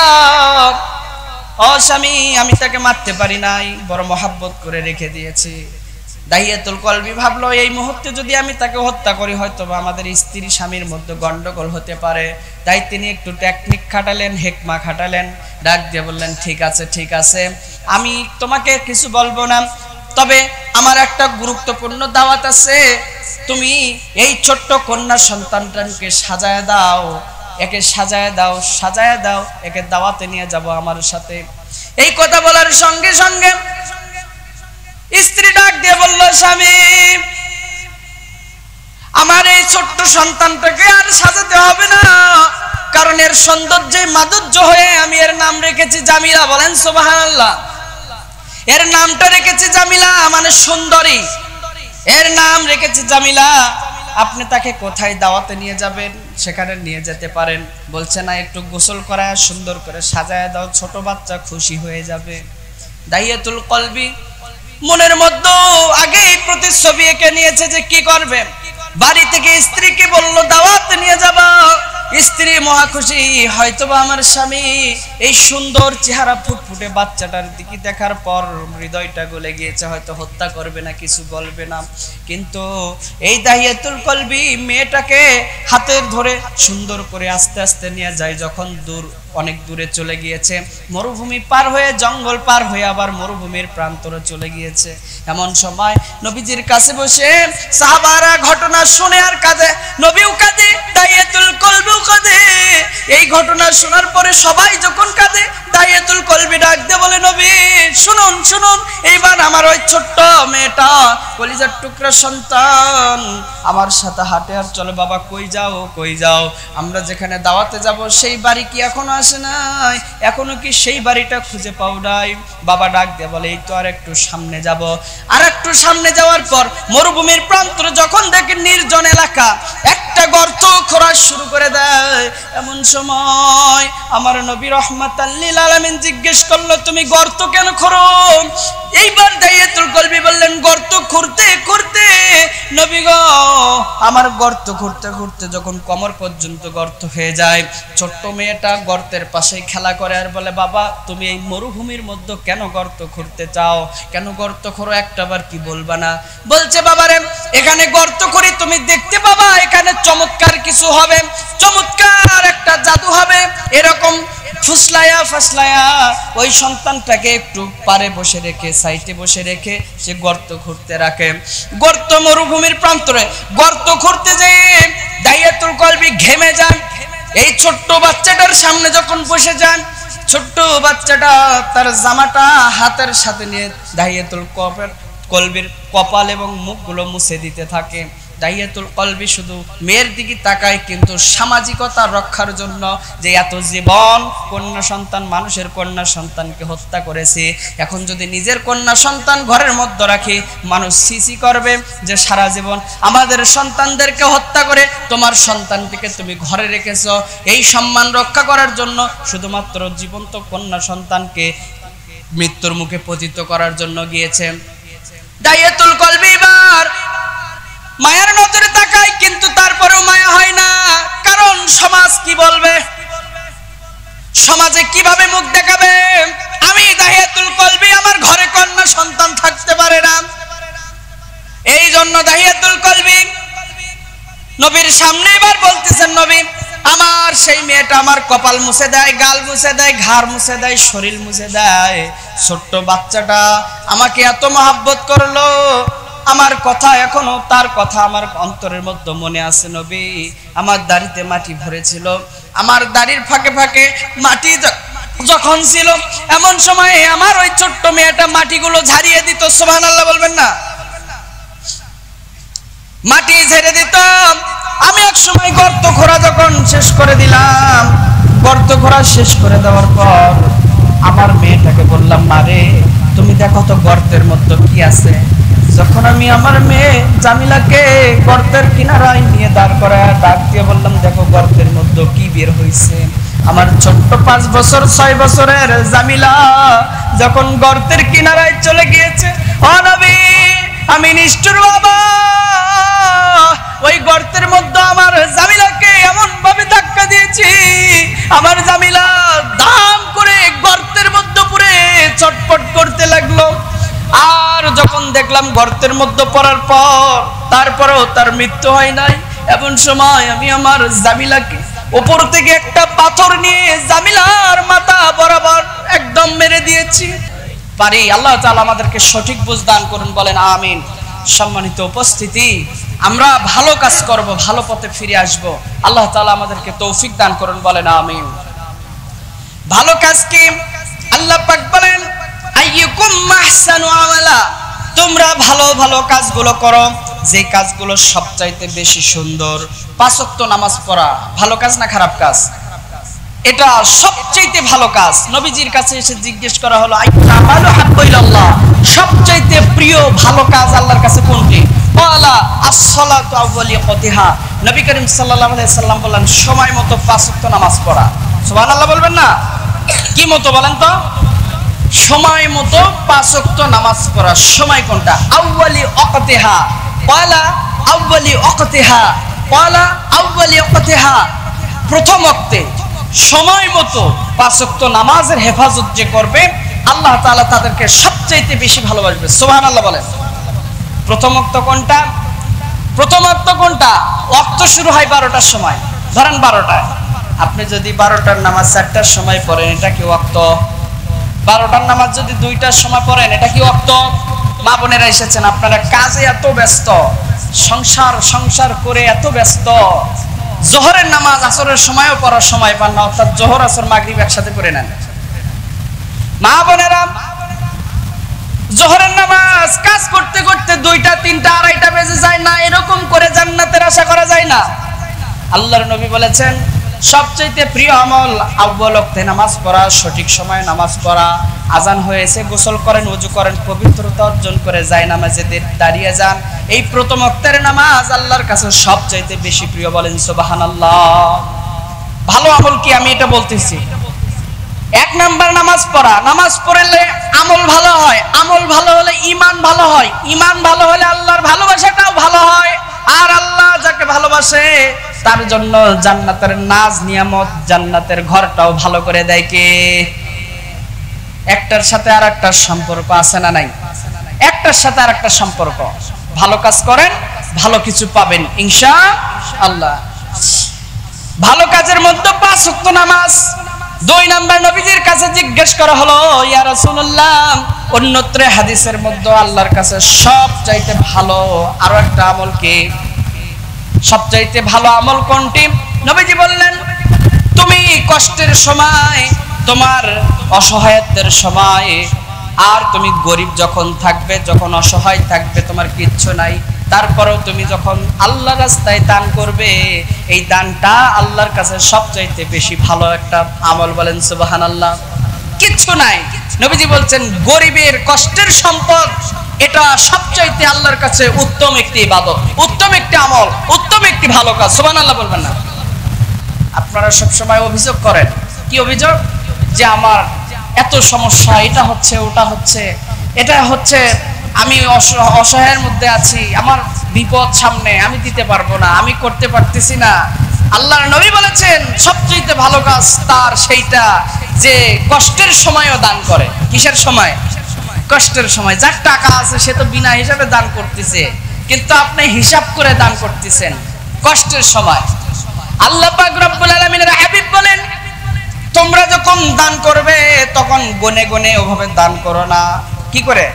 ও স্বামী, আমি তাকে মারতে পারি নাই, বড় মহাব্বত করে রেখে দিয়েছি। দাহিয়াতুল কলবি ভাবলো, এই মুহূর্তে যদি আমি তাকে হত্যা করি হয়তো আমাদের স্ত্রী স্বামীর মধ্যে গন্ডগোল হতে পারে। তাই তিনি একটু টেকনিক খাটালেন, হেকমা খাটালেন। ডাক দিয়ে বললেন, ঠিক আছে ঠিক আছে, আমি তোমাকে কিছু বলবো না, তবে আমার একটা গুরুত্বপূর্ণ দাওয়াত আছে। তুমি এই ছোট্ট কন্যা সন্তানটাকে সাজায় দাও, একে সাজায় দাও, সাজায় দাও, একে দাওয়াতে নিয়ে যাব আমার সাথে। এই কথা বলার সঙ্গে সঙ্গে স্ত্রী ডাক দিয়ে বলল, স্বামী আমার এই ছোট্ট সন্তানটাকে আর সাজাতে হবে না, কারণ এর সৌন্দর্যে মাধুর্য হয়ে আমি এর নাম রেখেছি জামিলা। বলেন সুবহানাল্লাহ। এর নামটা রেখেছি জামিলা, মানে সুন্দরী। এর নাম রেখেছি জামিলা। আপনি তাকে কোথায় দাওয়াতে নিয়ে যাবেন সেখানে নিয়ে যেতে পারেন। বলছে না, একটু গোসল করায় সুন্দর করে সাজায় দাও, ছোট বাচ্চা খুশি হয়ে যাবে। দাহিয়াতুল কলবি মনের মধ্যে আগেই প্রতিচ্ছবি এঁকে নিয়েছে যে কি করবে। বাড়ি থেকে স্ত্রীকে বলল দাওয়াতে নিয়ে যাবা। স্ত্রী মহা খুশি, হয়তোবা আমার স্বামী এই সুন্দর চেহারা ফুটফুটে বাচ্চাটার দিকে দেখার পর হৃদয়টা গলে গিয়েছে, হয়তো হত্যা করবে না, কিছু বলবে না। কিন্তু এই দাহিয়াতুল কলবি মেয়েটাকে হাতের ধরে সুন্দর করে আস্তে আস্তে নিয়ে যায়। যখন অনেক দূরে চলে গিয়েছে, মরুভূমি পার হয়ে, জঙ্গল পার হয়ে আবার মরুভূমির প্রান্তরে চলে গিয়েছে, এমন সময় নবীজির কাছে বসে সাহাবারা ঘটনা শুনে আর কাঁদে, নবীও কাঁদে, দাহিয়াতুল কলবিও কাঁদে। এই ঘটনা শোনার পরে সবাই যখন কাঁদে, দাহিয়াতুল কলবি ডাক দিয়ে বলে, নবী শুনুন শুনুন, এইবার আমার ওই ছোট্ট মেয়েটা, কলিজার টুকরা সন্তান আমার সাথে হাঁটে আর চলে। বাবা কই যাও কই যাও? আমরা যেখানে দাওয়াতে যাব সেই বাড়ি কি এখনো আসে নাই, এখনো কি সেই বাড়িটা খুঁজে পাও নাই? বাবা ডাক দিয়ে বলে এই তো আর একটু সামনে যাব। আর একটু সামনে যাওয়ার পর মরুভূমির প্রান্তরে যখন দেখে নির্জন এলাকা, একটা গর্ত খোঁড়া শুরু করে দেয়। এমন সময় আমার নবী রাহমাতাল লিল আলামিন জিজ্ঞেস করলো, তুমি গর্ত কেন খোঁড়ো? এইবার দাইয়াতুল কলবি বললেন, গর্ত খুঁড়তে খুঁড়তে নবী গো, আমার গর্ত খুঁড়তে খুঁড়তে যখন কোমর পর্যন্ত গর্ত হয়ে যায়, ছোট্ট মেয়েটা গর্তের পাশে খেলা করে আর বলে, বাবা তুমি এই মরুভূমির মধ্যে কেন গর্ত খুঁড়তে চাও? কেন গর্ত খোঁড়ো, একটাবার কি বলবা না? বলছে, বাবারে এখানে গর্ত করি তুমি দেখতে পাবা এখানে চমৎকার কিছু হবে, চমৎকার একটা জাদু হবে। এরকম ফুসলায়া ফাসলায়া ওই সন্তানটাকে একটু পারে বসে রেখে, সাইডে বসে রেখে সে গর্ত খুঁড়তে রাখে। গর্ত মরুভূমির প্রান্তরে গর্ত খুঁড়তে যেয়ে দাইয়াতুল কলবি ঘেমে যান। এই ছোট্ট বাচ্চাটার সামনে যখন বসে যান, ছোট্ট বাচ্চাটা তার জামাটা হাতের সাথে নিয়ে দাইয়াতুল কলবির কপাল এবং মুখগুলো মুছে দিতে থাকে। দাইয়াতুল কলবি শুধু মেয়ের দিকে তাকায়, কিন্তু সামাজিকতা রক্ষার জন্য যে এত জীবন কন্যা সন্তান, মানুষের কন্যা সন্তানকে হত্যা করেছে, এখন যদি নিজের কন্যা সন্তান ঘরের মধ্যে রাখি, মানুষ সিসি করবে যে সারা জীবন আমাদের সন্তানদেরকে হত্যা করে তোমার সন্তানটিকে তুমি ঘরে রেখেছো। এই সম্মান রক্ষা করার জন্য শুধুমাত্র জীবন্ত কন্যা সন্তানকে মৃত্যুর মুখে পতিত করার জন্য গিয়েছে। দাইয়াতুল কলবি এবার মায়ের নজরে তাকায়, কিন্তু তারপরেও মায়া হয় না। কারণ সমাজ কি বলবে, সমাজে কিভাবে মুখ দেখাবে? আমি দাইয়াতুল কলবি, আমার ঘরে কন্যা সন্তান থাকতে পারে না। এই জন্য দাইয়াতুল কলবি নবীর সামনে এবার বলতেছেন, নবী আমার সেই মেয়েটা আমার কপাল মুছে দেয়, গাল মুছে দেয়, ঘাড় মুছে দেয়, শরীর মুছে দেয়। ছোট্ট বাচ্চাটা আমাকে এত মহব্বত করলো, আমার কথা এখনো তার কথা আমার অন্তরের মধ্যে মনে আছে। নবী আমার দাড়িতে মাটি ভরেছিল, আমার দাড়ির ফাঁকে ফাঁকে মাটি যখন ছিল, এমন সময় আমার ওই ছোট্ট মেয়েটা মাটিগুলো ঝাড়িয়ে দিত। সুবহানাল্লাহ বলবেন না? মাটি ঝেড়ে দিত। আমি এক সময় গর্ত খোঁড়া যখন শেষ করে দিলাম, গর্ত খোঁড়া শেষ করে দেওয়ার পর আমার মেয়েটাকে বললাম, মারে তুমি দেখো তো গর্তের মধ্যে কি আছে। যখন আমি আমার মেয়ে জামিলাকে গর্তের কিনারায় নিয়ে দাঁড় করায় ডাক দিয়ে বললাম, দেখো গর্তের মধ্যে কি বের হয়েছে। আমার ছোট্ট 5 বছর 6 বছরের জামিলা যখন গর্তের কিনারায় চলে গিয়েছে, ও নবী আমি নিষ্ঠুর বাবা ওই গর্তের মধ্যে আমার জামিলাকে এমন ভাবে ধাক্কা দিয়েছি, আমার জামিলা দাম করে গর্তের মধ্যে পুরে চটপট করতে লাগলো। আর যখন দেখলাম গর্তের মধ্যে পড়ার পর তারপরেও তার মৃত্যু হয় নাই, এমন সময় আমি আমার জামিলাকে উপর থেকে একটা পাথর নিয়ে জামিলার মাথা বরাবর একদম মেরে দিয়েছি। পারি আল্লাহ তাআলা আমাদেরকে সঠিক বুঝ দান করুন, বলেন আমিন। সম্মানিত উপস্থিতি, আমরা ভালো কাজ করব, ভালো পথে ফিরে আসব, আল্লাহ তাআলা আমাদেরকে তৌফিক দান করুন, বলেন আমিন। ভালো কাজ কি? আল্লাহ পাক বলেন, আইয়ুকুম আহসানু আমালা, তোমরা ভালো ভালো কাজগুলো করো, যে কাজগুলো সবচাইতে বেশি সুন্দর। 5 ওয়াক্ত নামাজ পড়া ভালো কাজ না খারাপ কাজ? এটা সবচাইতে ভালো কাজ। নবীজির কাছে এসে জিজ্ঞেস করা হলো, আইয়ুল আমালু হাব্বু ইলাল্লাহ, সবচাইতে প্রিয় ভালো কাজ আল্লাহর কাছে কোনটি? ক্বালা আস-সালাতু আউয়ালি ওয়াক্তিহা, নবী করিম সাল্লাল্লাহু আলাইহি সাল্লাম বললেন, সময় মতো 5 ওয়াক্ত নামাজ পড়া। সুবহানাল্লাহ বলবেন না? কি মতো বলেন তো? সময় মতো 5 ওয়াক্ত নামাজ পড়া। সময় কোনটা? আউয়ালি ওয়াক্তিহা, ক্বালা আউয়ালি ওয়াক্তিহা, ক্বালা আউয়ালি ওয়াক্তিহা, প্রথম ওয়াক্তে সময় মতো 5 ওয়াক্ত নামাজের হেফাজত যে করবে, আল্লাহ তাআলা তাদেরকে সবচাইতে বেশি ভালোবাসবে। সুবহানাল্লাহ বলেন। প্রথম ওয়াক্ত কোনটা? প্রথম ওয়াক্ত কোনটা? ওয়াক্ত শুরু হয় 12টার সময়, ধরেন 12টায়। আপনি যদি 12টার নামাজ 4টার সময় পড়েন, এটা কি ওয়াক্ত? 12টার নামাজ যদি 2টার সময় পড়েন, এটা কি ওয়াক্ত? মা বোনেরা এসেছেন, আপনারা কাজে এত ব্যস্ত, সংসার করে এত ব্যস্ত, জোহরের নামাজ আসরের সময়ও পড়ার সময় পান না, অর্থাৎ জোহর আসর মাগরিব একসাথে করে নেন। মা বোনেরা, জোহরের নামাজ কাজ করতে করতে 2টা 3টা 2:30 বেজে যায় না, এরকম করে জান্নাতের আশা করা যায় না। আল্লাহর নবী বলেছেন, সবচেয়ে প্রিয় আমল আউয়াল ওয়াক্তে নামাজ পড়া, সঠিক সময়ে নামাজ পড়া। আজান হয়েছে, গোসল করেন, ওযু করেন, পবিত্রতা অর্জন করে যায় নামাজে দাঁড়িয়ে যান। এই প্রথম ওয়াক্তের নামাজ আল্লাহর কাছে সবচেয়ে বেশি প্রিয়, বলেন সুবহানাল্লাহ। ভালো আমল কি আমি এটা বলতেছি? এক নাম্বার নামাজ পড়া। নামাজ পড়লে আমল ভালো হয়, আমল ভালো হলে ঈমান ভালো হয়, ঈমান ভালো হলে আল্লাহর ভালোবাসাটাও ভালো হয়। আর আল্লাহ যাকে ভালোবাসে তার জন্য জান্নাতের নাজ নিয়ামত, জান্নাতের ঘরটাও ভালো করে দেয় কে? একটার সাথে আরেকটার সম্পর্ক আছে না নাই? একটার সাথে আরেকটার সম্পর্ক। ভালো কাজ করেন, ভালো কিছু পাবেন ইনশাআল্লাহ। ভালো কাজের মধ্যে 5 ওয়াক্ত নামাজ। 2 নাম্বার নবীজির কাছে জিজ্ঞেস করা হলো, ইয়া রাসূলুল্লাহ, অন্যত্র হাদিসের মধ্যে আল্লাহর কাছে সবচাইতে ভালো আরো একটা আমল কি? সবচাইতে ভালো আমল কোনটি? নবীজি বললেন, তুমি কষ্টের সময়, তোমার অসহায়ত্বের সময়, আর তুমি গরিব যখন থাকবে, যখন অসহায় থাকবে, তোমার কিচ্ছু নাই, তারপরেও তুমি যখন আল্লাহর রাস্তায় দান করবে, এই দানটা আল্লাহর কাছে সবচাইতে বেশি ভালো একটা আমল, বলেন সুবহানাল্লাহ। কিচ্ছু নাই, নবীজি বলছেন গরিবের কষ্টের সম্পদ, এটা সবচাইতে আল্লাহর কাছে উত্তম একটি ইবাদত, উত্তম একটি আমল, উত্তম একটি ভালো কাজ। সুবহানাল্লাহ বলবেন না? আপনারা সব সময় অভিযোগ করেন, কি অভিযোগ? যে আমার এত সমস্যা, এটা হচ্ছে, ওটা হচ্ছে, এটা হচ্ছে, আমি অসহায়ের মধ্যে আছি, আমার বিপদ সামনে, আমি দিতে পারবো না, আমি করতে পারতেছি না। আল্লাহর নবী বলেছেন সবচেয়ে ভালো কাজ তার সেইটা যে কষ্টের সময়ও দান করে। কিসের সময়? কষ্টের সময়। যার টাকা আছে সে তো বিনা হিসাবে দান করতেছে, কিন্তু আপনি হিসাব করে দান করতেছেন কষ্টের সময়। আল্লাহ পাক রব্বুল আলামিনের হাবিব বলেন, তোমরা যখন দান করবে তখন গনে গনে ওভাবে দান করো না। কি করে?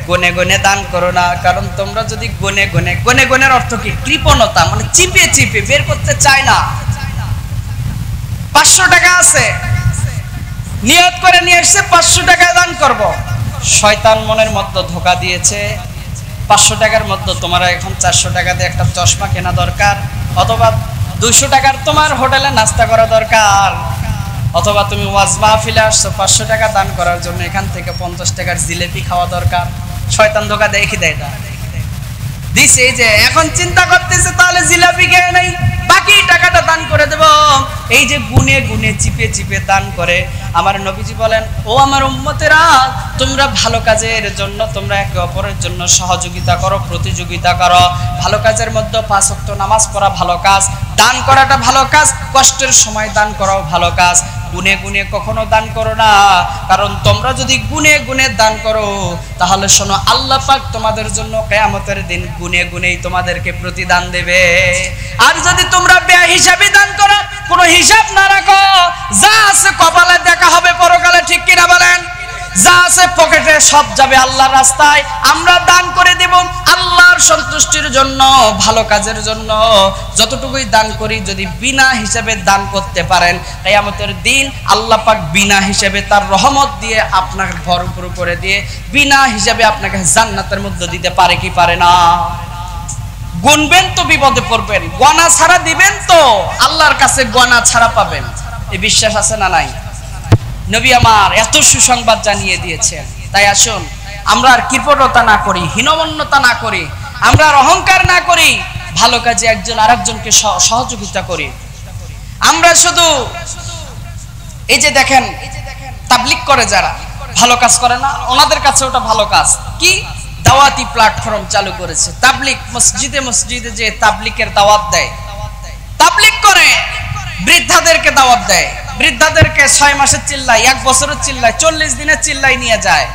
গনে গনে দান করো না। কারণ তোমরা যদি গনে গনে, গনে গনের অর্থ কি? কৃপণতা, মানে চিপে চিপে বের করতে চায় না। 500 টাকা আছে, নিয়ত করে নিয়ে এসে 500 টাকা দান করব। শয়তান মনের মধ্যে ধোঁকা দিয়েছে, 500 টাকার মধ্যে তোমার এখন 400 টাকা দিয়ে একটা চশমা কেনা দরকার, অথবা 200 টাকার তোমার হোটেলে নাস্তা করা দরকার, অথবা তুমি ওয়াজ মাহফিলে আসছো 500 টাকা দান করার জন্য, এখান থেকে 50 টাকার জিলেপি খাওয়া দরকার। শয়তান ধোঁকা দেয় কি দেয় না? দিছে। এই যে এখন চিন্তা করতেছে তাহলে জিলাপি খেয়ে নাই, বাকি টাকাটা দান করে দেব। এই যে গুনে গুনে চিপে চিপে দান করে। আমার নবীজি বলেন, ও আমার উম্মতেরা, তোমরা ভালো কাজের জন্য তোমরা একে অপরের জন্য সহযোগিতা করো, প্রতিযোগিতা করো। ভালো কাজের মধ্যে 5 ওয়াক্ত নামাজ পড়া ভালো কাজ, দান করাটা ভালো কাজ, কষ্টের সময় দান করাও ভালো কাজ। গুনে গুনে কখনো দান করো না, কারণ তোমরা যদি গুনে গুনে দান করো তাহলে শোনো, আল্লাহ পাক তোমাদের জন্য কিয়ামতের দিন গুনে গুনেই তোমাদেরকে প্রতিদান দেবে। আর যদি তোমরা বেহিসাবি দান করো, কোনো হিসাব না রাখো, যা আছে কপালে দেখা হবে পরকালে, ঠিক কিনা বলেন? যা আছে পকেটে সব যাবে আল্লাহর রাস্তায়। আমরা দান করে দেব আল্লাহর সন্তুষ্টির জন্য, ভালো কাজের জন্য। যতটুকুই দান করি যদি বিনা হিসাবে দান করতে পারেন, কিয়ামতের দিন আল্লাহ পাক বিনা হিসাবে তার রহমত দিয়ে আপনাকে ভরপুর করে দিয়ে বিনা হিসাবে আপনাকে জান্নাতের মধ্যে দিতে পারে কি পারে না? গুনবেন তো বিপদে পড়বেন, গনা ছাড়া দিবেন তো আল্লাহর কাছে গনা ছাড়া পাবেন। এই বিশ্বাস আছে না নাই? নবী আমার এত সুসংবাদ জানিয়ে দিয়েছেন। তাই আসুন আমরা আর কৃপণতা না করি, হীনমন্যতা না করি, আমরা আর অহংকার না করি, ভালো কাজে একজন আরেকজনকে সহযোগিতা করি। আমরা শুধু এই যে দেখেন তাবলীগ করে যারা, ভালো কাজ করে না, ওনাদের কাছে ওটা ভালো কাজ। কি? দাওয়াতি প্ল্যাটফর্ম চালু করেছে। তাবলীগ মসজিদে মসজিদে যে তাবলীগের দাওয়াত দেয়, তাবলীগ করে, বৃদ্ধাদেরকে দাওয়াত দেয়, বৃদ্ধাদেরকে 6 মাসের চিল্লাই, 1 বছরের চিল্লাই, 40 দিনের চিল্লাই নিয়ে যায়।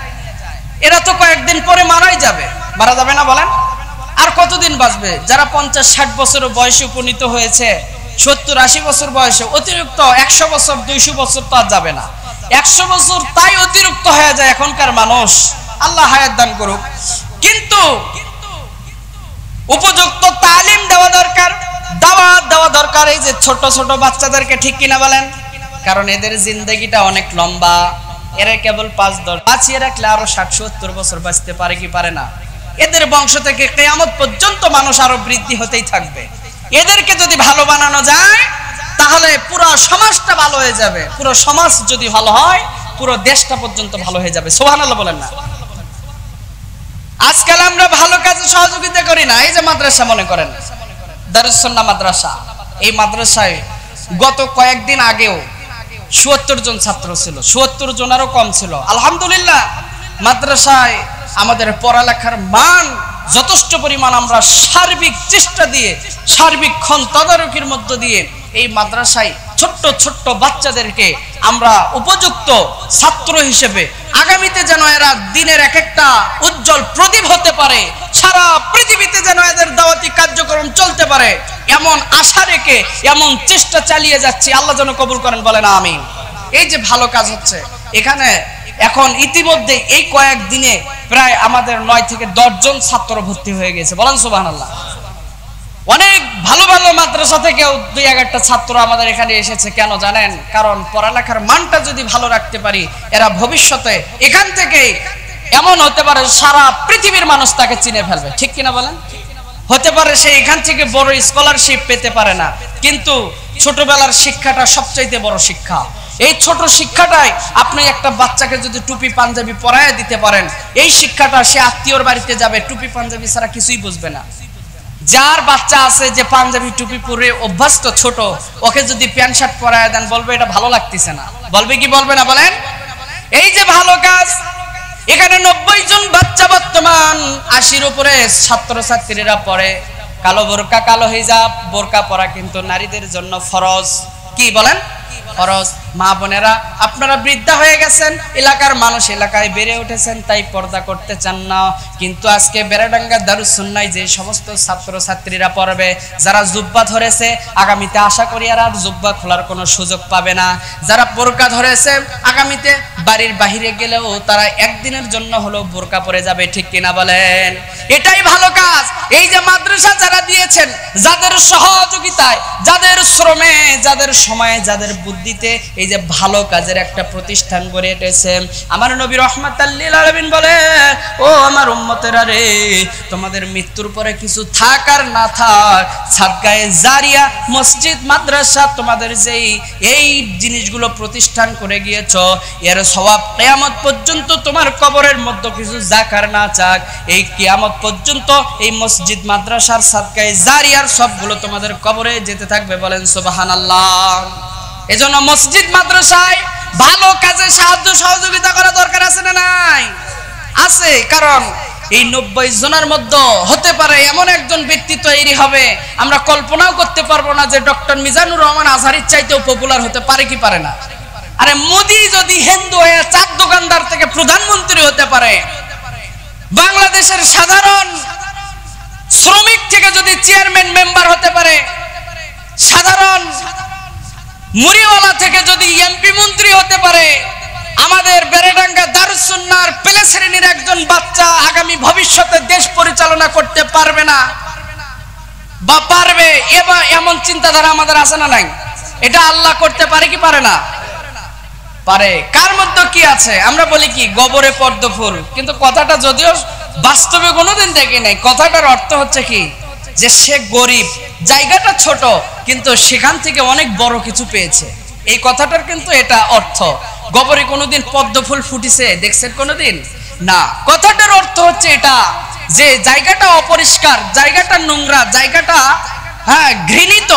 এরা তো কয়েকদিন পরে মারাই যাবে, মারা যাবে না বলেন? আর কতদিন বাঁচবে? যারা 50-60 বছর বয়সে উপনীত হয়েছে, 70-80 বছর বয়সে, অতিরিক্ত 100 বছর 200 বছর তো আর যাবে না। 100 বছর তাই অতিরিক্ত হয়ে যায় এখনকার মানুষ, আল্লাহ হায়াত দান করুক। কিন্তু উপযুক্ত তালিম দেওয়া দরকার, দাওয়াত দেওয়া দরকার এই যে ছোট ছোট বাচ্চাদেরকে, ঠিক কিনা বলেন? কারণ এদের জিন্দেগিটা অনেক লম্বা, এরা কেবল 5-10 বাঁচিয়ে রাখলে আরো 60-70 বছর বাঁচতে পারে কি পারে না? এদের বংশ থেকে কিয়ামত পর্যন্ত মানুষ আরো বৃদ্ধি হতেই থাকবে। এদেরকে যদি ভালো বানানো যায় তাহলে পুরো সমাজটা ভালো হয়ে যাবে। পুরো সমাজ যদি ভালো হয় পুরো দেশটা পর্যন্ত ভালো হয়ে যাবে। সুবহানাল্লাহ বলেন না। আজকাল আমরা ভালো কাজে সহযোগিতা করি না। এই যে মাদ্রাসা মনে করেন, দারুস সুন্নাহ মাদ্রাসা, এই মাদ্রাসায় গত কয়েকদিন আগেও ৭৪ জন ছাত্র ছিল, ৭৪ জনেরও কম ছিল। আলহামদুলিল্লাহ মাদ্রাসায় আমাদের পড়ালেখার মান যথেষ্ট পরিমাণ আমরা সার্বিক চেষ্টা দিয়ে, সার্বিক তদারকির মধ্য দিয়ে এই মাদ্রাসায় ছোট্ট ছোট্ট বাচ্চাদেরকে আমরা উপযুক্ত ছাত্র হিসেবে আগামীতে যেন এরা দিনের এক একটা উজ্জ্বল প্রদীপ হতে পারে, সারা পৃথিবীতে যেন এদের দাওয়াতি কার্যক্রম চলতে পারে, এমন আশা রেখে এমন চেষ্টা চালিয়ে যাচ্ছি। আল্লাহ যেন কবুল করেন, বলেন আমিন। এই যে ভালো কাজ হচ্ছে এখানে, এখন ইতিমধ্যে এই কয়েকদিনে প্রায় আমাদের 9 থেকে 10 জন ছাত্র ভর্তি হয়ে গেছে, বলেন সুবহানাল্লাহ। অনেক ভালো ভালো মাদ্রাসা থেকেও 2-1টা ছাত্র আমাদের এখানে এসেছে। কেন জানেন? কারণ পড়ালেখার মানটা যদি ভালো রাখতে পারি, এরা ভবিষ্যতে এখান থেকে এমন হতে পারে সারা পৃথিবীর মানুষ তাকে চিনে ফেলবে, ঠিক কিনা বলেন? হতে পারে সে এখান থেকে বড় স্কলারশিপ পেতে পারে না, কিন্তু ছোটবেলার শিক্ষাটা সবচাইতে বড় শিক্ষা। এই ছোট শিক্ষাটাই আপনি একটা বাচ্চাকে যদি টুপি পাঞ্জাবি পরায় দিতে পারেন, এই শিক্ষাটা সে আত্মীয়র বাড়িতে যাবে, টুপি পাঞ্জাবি ছাড়া কিছুই বুঝবে না। যার বাচ্চা আছে যে পাঞ্জাবি টুপি পরে অভ্যস্ত ছোট, ওকে যদি প্যান্ট শার্ট পরায় দেন বলবে এটা ভালো লাগতেছে না, বলবে কি বলবে না বলেন? এই যে ভালো কাজ, এখানে 90 জন বাচ্চা বর্তমান 80-র উপরে ছাত্রছাত্রীরা পড়ে কালো বোরকা, কালো হিজাব। বোরকা পরা কিন্তু নারীদের জন্য ফরজ। কি বলেন? ফরজ। মা বোনেরা, আপনারা বৃদ্ধা হয়ে গেছেন, এলাকার মানুষ এলাকায় বেড়ে উঠেছেন, তাই পর্দা করতে চান না। কিন্তু আজকে বেড়াডাঙ্গা দারুস সুন্নাহয় যে সমস্ত ছাত্রছাত্রীরা পড়বে, যারা জুব্বা ধরেছে, আগামীতে আশা করি আর জুব্বা খোলার কোনো সুযোগ পাবে না। যারা বোরকা ধরেছে, আগামীতে বাড়ির বাহিরে গেলেও তারা একদিনের জন্য হলেও বোরকা পরে যাবে, ঠিক কিনা বলেন? এটাই ভালো কাজ। এই যে মাদ্রাসা যারা দিয়েছেন, যাদের সহযোগিতায়, যাদের শ্রমে, যাদের সময়ে, যাদের বুদ্ধিতে এই যে ভালো কাজের একটা প্রতিষ্ঠান গড়ে উঠেছে। আমার নবী রাহমাতাল লিল আলামিন বলে, ও আমার উম্মতেরা রে, তোমাদের মৃত্যুর পরে কিছু থাক আর না থাক, সাদকায়ে জারিয়া, মসজিদ, মাদ্রাসা, তোমাদের যেই এই জিনিসগুলো প্রতিষ্ঠান করে গিয়েছো, এর সওয়াব কিয়ামত পর্যন্ত তোমার কবরের মধ্যে কিছু যাক আর না যাক, এই কিয়ামত পর্যন্ত এই মসজিদ, মাদ্রাসার সাদকায়ে জারিয়ার সবগুলো তোমাদের কবরে যেতে থাকবে, বলেন সুবহানাল্লাহ। এজন্য মসজিদ মাদ্রাসায় ভালো কাজে সাহায্য সহযোগিতা করা দরকার আছে না নাই? আছে। কারণ এই 90 জনের মধ্যে হতে পারে এমন একজন ব্যক্তি তৈরি হবে, আমরা কল্পনাও করতে পারবো না যে ডক্টর মিজানুর রহমান আজহারির চাইতেও পপুলার হতে পারে কি পারে না? আরে মোদি যদি হিন্দু হয়ে চার দোকানদার থেকে প্রধানমন্ত্রী হতে পারে, বাংলাদেশের সাধারণ শ্রমিক থেকে যদি চেয়ারম্যান মেম্বার হতে পারে, সাধারণ মুড়িওয়ালা থেকে যদি এমপি মন্ত্রী হতে পারে, আমাদের বেড়াডাঙ্গা দারুস সুন্নাহর প্লে শ্রেণীর একজন বাচ্চা আগামী ভবিষ্যতে দেশ পরিচালনা করতে পারবে না বা পারবে, এবার এমন চিন্তাধারা আমাদের আছে না নাই? এটা আল্লাহ করতে পারে কি পারে না? পারে। কার মধ্যে কি আছে? আমরা বলি কি গোবরে পদ্ম ফুল, কিন্তু কথাটা যদিও বাস্তবে কোনোদিন দেখি নাই, কথাটার অর্থ হচ্ছে কি যে সে গরিব, জায়গাটা ছোট, কিন্তু সেখান থেকে অনেক বড় কিছু পেয়েছে। এই কথাটার কিন্তু এটা অর্থ। গোবরে কোনোদিন পদ্ম ফুল ফুটিছে দেখছেন কোনোদিন? না। কথাটার অর্থ হচ্ছে এটা যে জায়গাটা অপরিষ্কার, জায়গাটা নোংরা, জায়গাটা ঘৃণিত,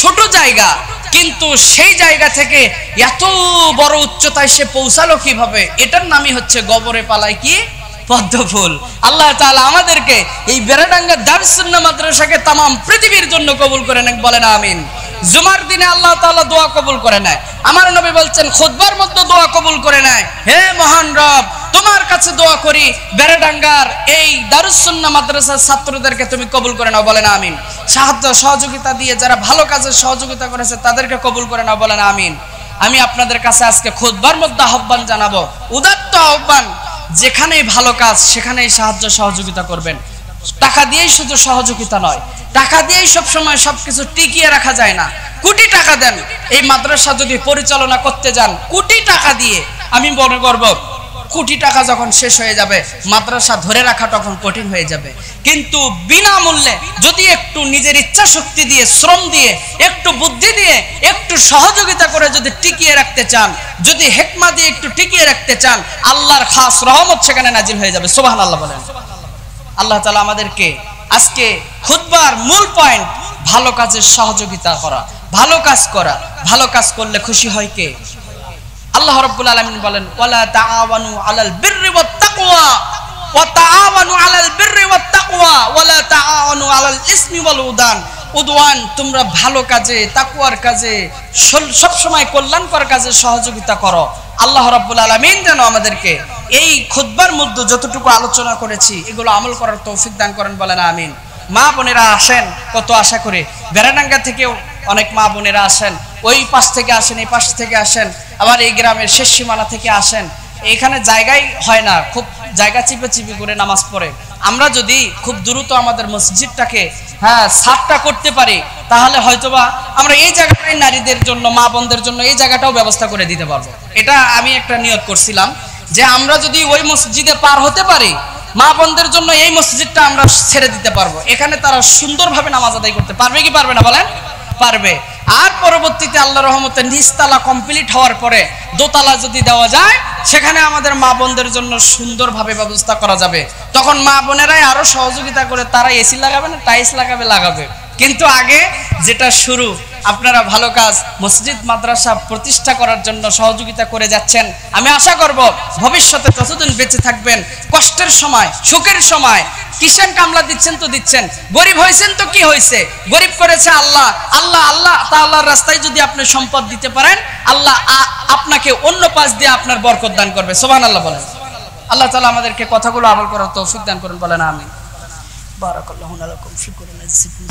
ছোট জায়গা, কিন্তু সেই জায়গা থেকে এত বড় উচ্চতায় সে পৌঁছালো কিভাবে? এটার নামই হচ্ছে গোবরে পালায় কি পদ্ম ফুল। আল্লাহ তাআলা আমাদেরকে এই বেড়াডাঙ্গা দারুস সুন্নাহ মাদ্রাসাকে তামাম পৃথিবীর জন্য কবুল করে নেন, বলেন আমিন। জুমার দিনে আল্লাহ তাআলা দোয়া কবুল করে নেয়। আমার নবী বলছেন খুতবার মধ্যে দোয়া কবুল করে নেয়। হে মহান রব, তোমার কাছে দোয়া করি বেড়াডাঙ্গার এই দারুস সুন্নাহ মাদ্রাসার ছাত্রদেরকে তুমি কবুল করে নাও, বলেন আমিন। সাহায্য সহযোগিতা দিয়ে যারা ভালো কাজে সহযোগিতা করেছে তাদেরকে কবুল করে নাও, বলেন আমিন। আমি আপনাদের কাছে আজকে খুতবার মধ্যে আহ্বান জানাবো, উদাত্ত আহ্বান, যেখানেই ভালো কাজ সেখানেই সাহায্য সহযোগিতা করবেন। টাকা দিয়েই শুধু সহযোগিতা নয়, টাকা দিয়েই সবসময় সবকিছু টিকিয়ে রাখা যায় না। কোটি টাকা দেন, এই মাদ্রাসা যদি পরিচালনা করতে যান কোটি টাকা দিয়ে, আমি মনে করব কোটি টাকা যখন শেষ হয়ে যাবে, মাদ্রাসা ধরে রাখা তখন কঠিন হয়ে যাবে। কিন্তু বিনামূল্যে যদি একটু নিজের ইচ্ছা শক্তি দিয়ে, শ্রম দিয়ে, একটু বুদ্ধি দিয়ে, একটু সহযোগিতা করে যদি টিকিয়ে রাখতে চান, যদি হিকমা দিয়ে একটু টিকিয়ে রাখতে চান, আল্লাহর খাস রহমত সেখানে নাজিল হয়ে যাবে। সুবহানাল্লাহ বলেন। আল্লাহ তাআলা আমাদেরকে আজকে খুতবার মূল পয়েন্ট ভালো কাজের সহযোগিতা করা, ভালো কাজ করা। ভালো কাজ করলে খুশি হয় কে? আল্লাহ রাব্বুল আলামিন বলেন, ওয়ালা তাআওয়ানু আলাল বিররি ওয়াত তাকওয়া ওয়া তাআওয়ানু আলাল বিররি ওয়াত তাকওয়া ওয়ালা তাআওয়ানু আলাল ইসমি ওয়াল উদওয়ান। তোমরা ভালো কাজে, তাকওয়ার কাজে, সব সময় কল্যাণকর কাজে সহযোগিতা করো। আল্লাহ রাব্বুল আলামিন যেন আমাদেরকে এই খুতবার মধ্যে যতটুকু আলোচনা করেছি এগুলো আমল করার তৌফিক দান করেন, বলেন আমিন। মা বোনেরা আসেন, কত আশা করে বেড়াডাঙ্গা থেকেও অনেক মা বোনেরা আসেন, ওই পাশ থেকে আসেন, এই পাশ থেকে আসেন, আবার এই গ্রামের শেষ সীমানা থেকে আসেন। এখানে জায়গাই হয় না, খুব জায়গা চিপে চিপে করে নামাজ পড়ে। আমরা যদি খুব দ্রুত আমাদের মসজিদটাকে সাফটা করতে পারি, তাহলে হয়তোবা আমরা এই জায়গাটাই নারীদের জন্য, মা বোনদের জন্য এই জায়গাটাও ব্যবস্থা করে দিতে পারবো। এটা আমি একটা নিয়ত করছিলাম যে আমরা যদি ওই মসজিদে পার হতে পারি, মা বোনদের জন্য এই মসজিদটা আমরা ছেড়ে দিতে পারবো। এখানে তারা সুন্দরভাবে নামাজ আদায় করতে পারবে কি পারবে না বলেন? পারবে। আর পরবর্তীতে আল্লাহর রহমতে নিচতলা কমপ্লিট হওয়ার পরে দোতলা যদি দেওয়া যায়, সেখানে আমাদের মা বোনদের জন্য সুন্দরভাবে ব্যবস্থা করা যাবে। তখন মা বোনেরাই আরো সহযোগিতা করে, তারা এসি লাগাবে না টাইলস লাগাবে। কিন্তু আগে যেটা শুরু, আপনারা ভালো কাজ মসজিদ মাদ্রাসা প্রতিষ্ঠা করার জন্য সহযোগিতা করে যাচ্ছেন। আমি আশা করব ভবিষ্যতে যতদিন বেঁচে থাকবেন, কষ্টের সময়, সুখের সময় কিষান কামলা দিচ্ছেন তো দিচ্ছেন, গরিব হয়েছেন তো কি হয়েছে, গরিব করেছে আল্লাহ। আল্লাহ তাআলার রাস্তায় যদি আপনি সম্পদ দিতে পারেন, আল্লাহ আপনাকে অন্য পাশ দিয়ে আপনার বরকত দান করবে। সুবহানাল্লাহ বলেন। আল্লাহ তাআলা আমাদেরকে কথাগুলো আমল করার তৌফিক দান করুন, বলেন আমিন। বারাকাল্লাহু লাকুম ফি কুল্লি নাসিফিন।